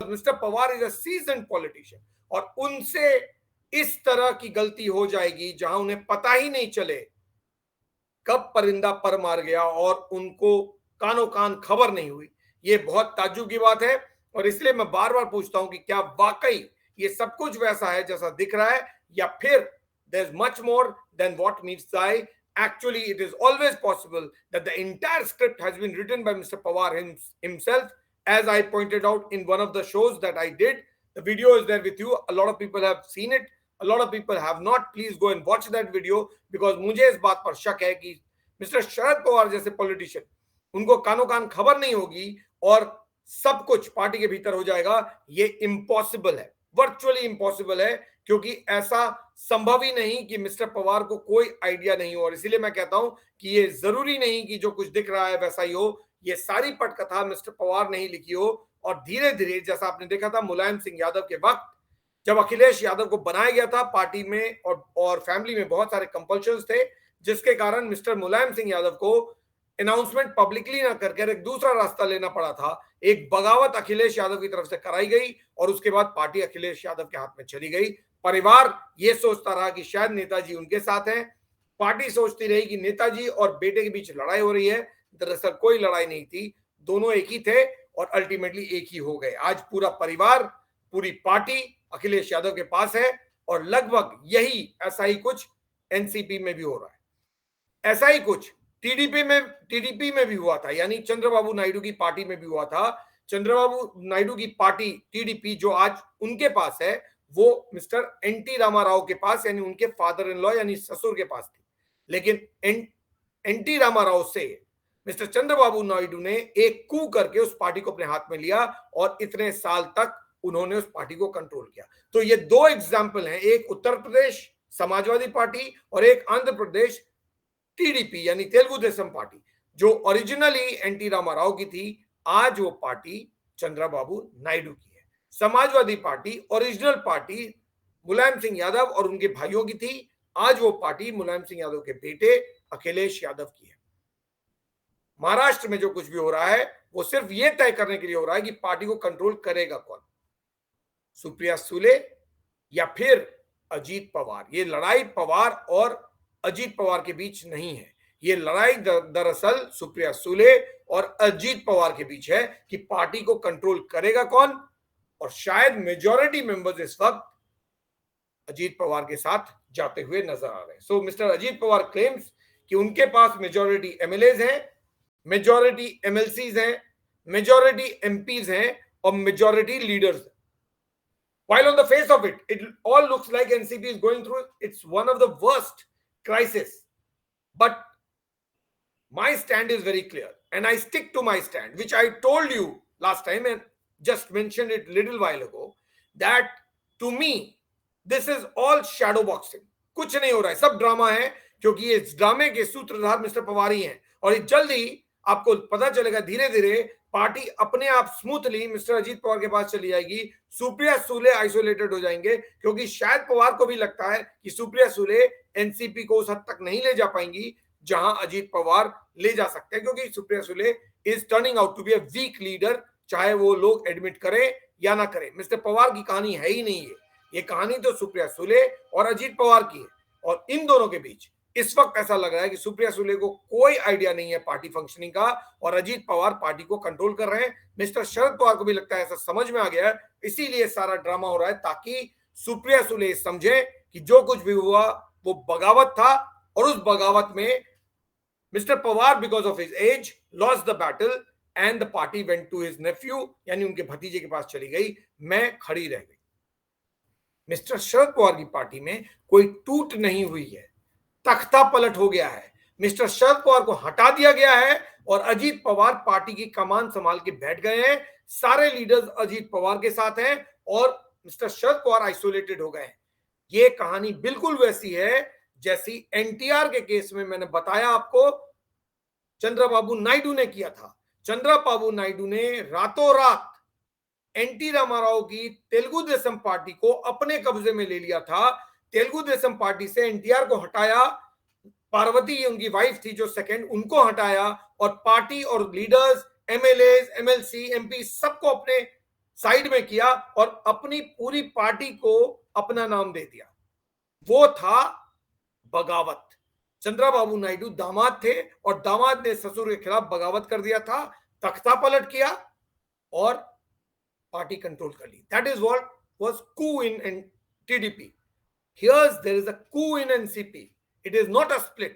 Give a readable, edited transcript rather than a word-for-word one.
Mister Pawar is a seasoned politician और उनसे इस तरह की गलती हो जाएगी जहां उन्हें पता ही नहीं चले कब परिंदा पर मार गया और उनको कानो कान खबर नहीं हुई। ये बहुत ताज्जुब की बात है और इसलिए मैं बार बार पूछता हूं कि क्या वाकई ये सब कुछ वैसा है जैसा दिख रहा है या फिर there is much more than what meets the eye. Actually, it is always possible that the entire script has been written by Mr. Pawar himself, as I pointed out in one of the shows that I did. The video is there with you. A lot of people have seen it. A lot of people have not. Please go and watch that video because मुझे इस बात पर शक है कि mister Sharad Pawar जैसे politician उनको कानो कान खबर नहीं होगी और सब कुछ पार्टी के भीतर हो जाएगा। ये इम्पॉसिबल है, वर्चुअली इम्पॉसिबल है, क्योंकि ऐसा संभव ही नहीं कि मिस्टर पवार को कोई आइडिया नहीं हो। और इसीलिए मैं कहता हूं कि ये जरूरी नहीं कि जो कुछ दिख रहा है वैसा ही हो। ये सारी पटकथा मिस्टर पवार ने ही लिखी हो और धीरे धीरे जैसा आपने देखा था मुलायम सिंह यादव के वक्त जब अखिलेश यादव को बनाया गया था पार्टी में और फैमिली में बहुत सारे कंपल्शंस थे जिसके कारण मिस्टर मुलायम सिंह यादव को अनाउंसमेंट पब्लिकली ना करके एक दूसरा रास्ता लेना पड़ा था। एक बगावत अखिलेश यादव की तरफ से कराई गई और उसके बाद पार्टी अखिलेश यादव के हाथ में चली गई। परिवार ये सोचता रहा कि शायद नेताजी उनके साथ हैं, पार्टी सोचती रही कि नेताजी और बेटे के बीच लड़ाई हो रही है। दरअसल कोई लड़ाई नहीं थी, दोनों एक ही थे और अल्टीमेटली एक ही हो गए। आज पूरा परिवार, पूरी पार्टी अखिलेश यादव के पास है और लगभग यही ऐसा ही कुछ एनसीपी में भी हो रहा है। ऐसा ही कुछ टीडीपी में भी हुआ था, यानी चंद्रबाबू नायडू की पार्टी में भी हुआ था। चंद्रबाबू नायडू की पार्टी टीडीपी जो आज उनके पास है वो मिस्टर एनटी रामाराव के पास यानी उनके फादर इन लॉ यानी ससुर के पास थी। लेकिन एनटी रामाराव से मिस्टर चंद्रबाबू नायडू ने एक कू करके उस पार्टी को अपने हाथ में लिया और इतने साल तक उन्होंने उस पार्टी को कंट्रोल किया। तो ये दो एग्जाम्पल हैं, एक उत्तर प्रदेश समाजवादी पार्टी और एक आंध्र प्रदेश टीडीपी यानी तेलुगु देशम पार्टी जो ओरिजिनली एनटी रामाराव की थी, आज वो पार्टी चंद्रबाबू नायडू की है। Samajwadi party original party Mulayam Singh Yadav और उनके भाइयों की थी, आज वो पार्टी मुलायम सिंह यादव के बेटे अखिलेश यादव की है। महाराष्ट्र में जो कुछ भी हो रहा है वो सिर्फ ये तय करने के लिए हो रहा है कि पार्टी को कंट्रोल करेगा कौन, सुप्रिया सुले या फिर अजीत पवार। ये लड़ाई पवार और अजीत पवार के बीच नहीं है, ये लड़ाई दरअसल सुप्रिया सुले और अजीत पवार के बीच है कि पार्टी को कंट्रोल करेगा कौन। और शायद मेजॉरिटी मेंबर्स इस वक्त अजीत पवार के साथ जाते हुए नजर आ रहे हैं। सो मिस्टर अजीत पवार क्लेम्स कि उनके पास मेजॉरिटी एमएलएज हैं, मेजॉरिटी एमएलसीज हैं, मेजॉरिटी एमपीज हैं और मेजॉरिटी लीडर्स हैं। While on the face of it, it all looks like NCP is going through it's one of the worst crisis. But my stand is very clear and I stick to my stand, which I told you last time and just mentioned it little while ago, that to me this is all shadow boxing. कुछ नहीं हो रहा है, सब drama है, क्योंकि ये ड्रामे के सूत्रधार मिस्टर पवार ही हैं और ये जल्द ही आपको पता चलेगा। धीरे धीरे पार्टी अपने आप स्मूथली मिस्टर अजीत पवार के पास चली जाएगी, सुप्रिया सुले आइसोलेटेड हो जाएंगे, क्योंकि शायद पवार को भी लगता है कि सुप्रिया सुले एनसीपी को उस हद तक नहीं ले जा पाएंगी जहां अजीत पवार ले जा सकते हैं, क्योंकि Supriya Sule is turning out to be a weak leader, चाहे वो लोग एडमिट करें या ना करें। मिस्टर पवार की कहानी है ही नहीं है, ये कहानी तो सुप्रिया सुले और अजीत पवार की है और इन दोनों के बीच इस वक्त ऐसा लग रहा है कि सुप्रिया सुले को कोई आइडिया नहीं है पार्टी फंक्शनिंग का और अजीत पवार पार्टी को कंट्रोल कर रहे हैं। मिस्टर शरद पवार को भी लगता है ऐसा समझ में आ गया है, इसीलिए सारा ड्रामा हो रहा है ताकि सुप्रिया सुले समझे कि जो कुछ भी हुआ वो बगावत था और उस बगावत में mister Pawar because of his age lost the battle and the party went to his nephew यानी उनके भतीजे के पास चली गई, मैं खड़ी रह गई। मिस्टर शरद पवार की पार्टी में कोई टूट नहीं हुई है, तख्ता पलट हो गया है। मिस्टर शरद पवार को हटा दिया गया है और अजीत पवार पार्टी की कमान संभाल के बैठ गए हैं। सारे लीडर्स अजीत पवार के साथ हैं और मिस्टर शरद पवार आइसोलेटेड हो गए हैं। ये कहानी बिल्कुल वैसी है जैसी एनटीआर के केस में मैंने बताया आपको चंद्रबाबू नायडू ने किया था। चंद्रबाबू नायडू ने रातों रात एनटी रामाराव की तेलुगु देशम पार्टी को अपने कब्जे में ले लिया था। तेलुगु देशम पार्टी से एनटीआर को हटाया, पार्वती उनकी वाइफ थी जो सेकंड, उनको हटाया और पार्टी और लीडर्स एमएलए एमएलसी एमपी सबको अपने साइड में किया और अपनी पूरी पार्टी को अपना नाम दे दिया। वो था बगावत। चंद्रबाबू नायडू दामाद थे और दामाद ने ससुर के खिलाफ बगावत कर दिया था, तख्ता पलट किया और पार्टी कंट्रोल कर ली। That is what was coup in TDP. Here there is a coup in NCP. It is not a split.